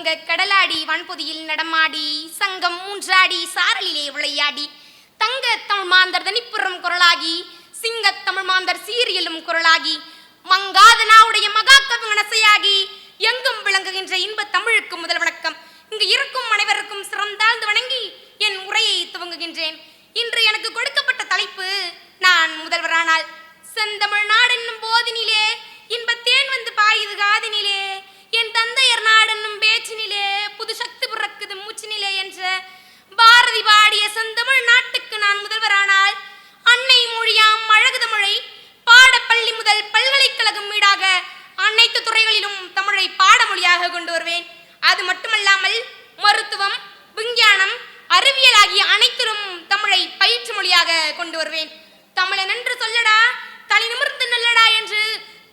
வங்க கடலாடி வான்பொதியில் நடமாடி சங்கம் மூன்றாடி சாரலிலே விளையாடி தங்க தமிழ் மாந்தர் தனிப்புறம் குரலாகி சிங்க தமிழ் மாந்தர் சீரியலும் குரலாகி மங்காத நாவுடைய மகாக்கவி மனசையாகி எங்கும் விளங்குகின்ற இன்ப தமிழுக்கு முதல் வணக்கம். இங்கு இருக்கும் அனைவருக்கும் சிறந்தாழ்ந்து வணங்கி என் உரையை துவங்குகின்றேன். இன்று எனக்கு கொடுக்கப்பட்ட தலைப்பு, நான் முதல்வரானால் செந்தமிழ் நாடு என்னும் போதினிலே இன்பத்தேன் வந்து பாயுது காதினிலே, என் தந்தையர் நாடு என்னும் பேச்சினிலே புது சக்தி பிறக்குது மூச்சினிலே என்ற பாரதி பாடிய செந்தமிழ் நாட்டுக்கு நான் முதல்வரானால் அன்னை மொழியாம் அழகு தமிழை பாடப்பள்ளி முதல் பல்கலைக்கழகம் வீடாக அனைத்து துறைகளிலும் தமிழை பாடமொழியாக கொண்டு வருவேன். அது மட்டுமல்லாமல் மருத்துவம், விஞ்ஞானம், அறிவியல் ஆகிய அனைத்திலும் தமிழை பயிற்று மொழியாக கொண்டு வருவேன். தமிழன் என்று சொல்லடா, தலை நிமிர்ந்து நல்லடா என்று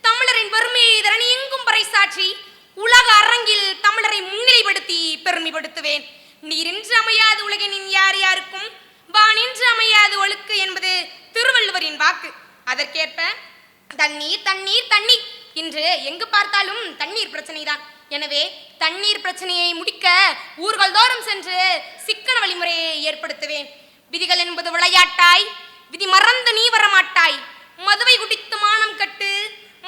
தமிழரின் வறுமையை தரணி எங்கும் பறைசாற்றி உலக அரங்கில் தமிழரை முன்னிலைப்படுத்தி பெருமைப்படுத்துவேன். நீரின்றி அமையாது உலகினின் யார் யாருக்கும் வானின்றி அமையாது ஒழுக்கு என்பது திருவள்ளுவரின் வாக்கு. அதற்கேற்ப தண்ணீர் தண்ணீர் தண்ணீர், இன்று எங்கு பார்த்தாலும் தண்ணீர் பிரச்சனை தான். எனவே தண்ணீர் பிரச்சனையை முடிக்க ஊர்கள் தோறும் சென்று சிக்கன வழிமுறையை ஏற்படுத்துவேன். விதிகள் என்பது விளையாட்டாய், விதி மறந்து நீ வரமாட்டாய், மதுவை குடித்து மானம் கட்டு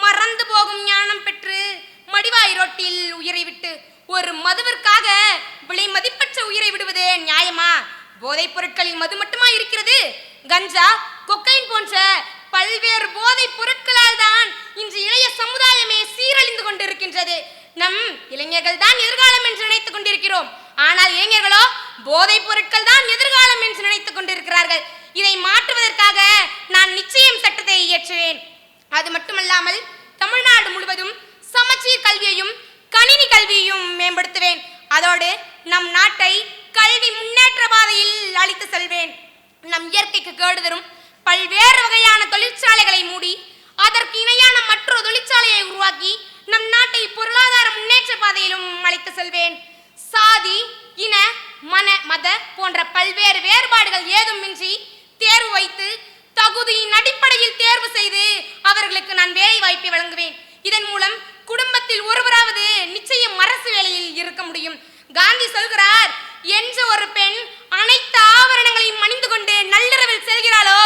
மறந்து போகும் ஞானம் பெற்று மடிவாய் ரோட்டில் உயிரை விட்டு ஒரு மதுவிற்காக விலை மதிப்பற்ற உயிரை விடுவது நியாயமா? போதைப் பொருட்களில் மது மட்டுமா இருக்கிறது? கஞ்சா, கொக்கைன் போன்ற பல்வேறு போதைப் பொருட்களால் தான் இன்று இளைய சமுதாயமே சீரழிந்து கொண்டிருக்கின்றது. நம் இளைஞர்கள் தான் எதிர்காலம் என்று நினைத்துக் கொண்டிருக்கிறோம். ஆனால் இளைஞர்களோ போதைப் பொருட்கள் தான் எதிர்காலம் என்று நினைத்துக் கொண்டிருக்கிறார்கள். இதை மாற்றுவதற்காக நான் நிச்சயம் சட்டத்தை இயற்றுவேன். அது மட்டுமல்லாமல் தமிழ்நாடு முழுவதும் சமச்சீர் கல்வியையும் கணினி கல்வியையும் மேம்படுத்துவேன். அதோடு நம் நாட்டை கல்வி முன்னேற்ற பாதையில் அழைத்து செல்வேன். நம் இயற்கைக்கு கேடு தரும் பல்வேறு வகையான தொழிற்சாலைகளை மூடி அதற்கு இணையான மற்றொரு தொழிற்சாலையை உருவாக்கி நம் நாட்டை பொருளாதார முன்னேற்ற பாதையிலும் அழைத்து செல்வேன். சாதி, இன, மத போன்ற பல்வேறு வேறுபாடுகள் ஏதுமின்றி தேர்வு வைத்து தகுதியின் அடிப்படையில் தேர்வு செய்து அவர்களுக்கு நான் வேலை வாய்ப்பை வழங்குவேன். இதன் மூலம் குடும்பத்தில் ஒருவராவது நிச்சயம் அரசு வேலையில் இருக்க முடியும். காந்தி சொல்கிறார், என்று ஒரு பெண் அனைத்து ஆவரணங்களையும் அணிந்து கொண்டு நள்ளிரவில் செல்கிறாளோ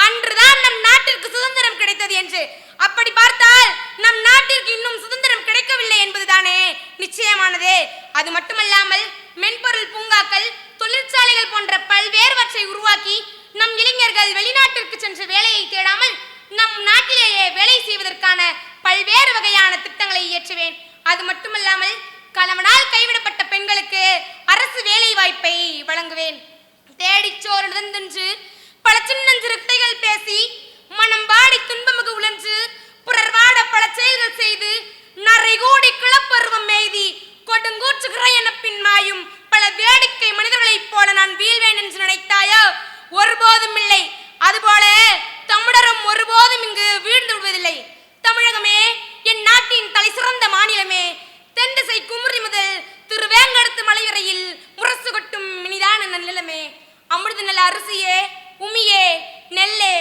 அன்றுதான் நம் நாட்டிற்கு சுதந்திரம் கிடைத்தது என்று. அப்படி பார்த்தால் நம் நாட்டிற்கு இன்னும் சுதந்திரம் கிடைக்கவில்லை என்பதுதானே நிச்சயமானது. அது மட்டுமல்லாமல் மென்பொருள் பூங்காக்கள், தொழிற்சாலைகள் போன்ற பல்வேறுவற்றை உருவாக்கி நம் இளைஞர்கள் வெளிநாட்டிற்கு சென்று வேலையை தேடாமல் நம் நாட்டிலேயே வேலை செய்வதற்கான பல்வேறு வகையான திட்டங்களை இயற்றுவேன். அது மட்டுமல்லாமல் கணவனால் கைவிடப்பட்ட பெண்களுக்கு அரசு வேலை வாய்ப்பை வழங்குவேன். தேடிச்சோறு நிறந்தென்று பல சின்னஞ்சிறுத்தைகள் பேசி மனம் வாடி துன்பமுக உழன்று புறர் வாட பல செயல்கள் செய்து நரை கூடி கிளப்பருவம் மேய்தி கொடுங்கூற்றுகிற என பின் மாயும் பல வேடிக்கை மனிதர்களைப் போல நான் வீழ்வேன் என்று நினைத்தாயோ? ஒருபோதும் இல்லை. அதுபோல தமிழரும் ஒருபோதும் இங்கு வீழ்ந்து விடுவதில்லை. தமிழகமே என் நாட்டின் தலை சிறந்த மாநிலமே, தென் திசை குமரி முதல் திருவேங்கடத்து மலை வரையில் முரசு கொட்டும் இனிதான நிலமே, அமிர்த நில அரிசியே, உமியே, நெல்லே,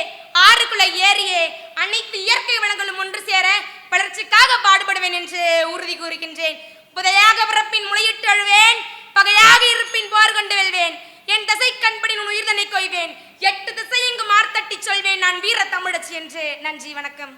ஆறுகுள ஏரியே, அனைத்து இயற்கை வளங்களும் ஒன்று சேர வளர்ச்சிக்காக பாடுபடுவேன் என்று உறுதி கூறுகின்றேன். புதையாக பிறப்பின் முளையிட்டு அழுவேன், பகையாக இருப்பின் போர் கொண்டு வெல்வேன், என் திசை கண்படி உன் உயிர்தனை கொய்வேன், 8 திசை எங்கு மார்த்தட்டி சொல்வேன் நான் வீர தமிழச்சி என்று. நன்றி, வணக்கம்.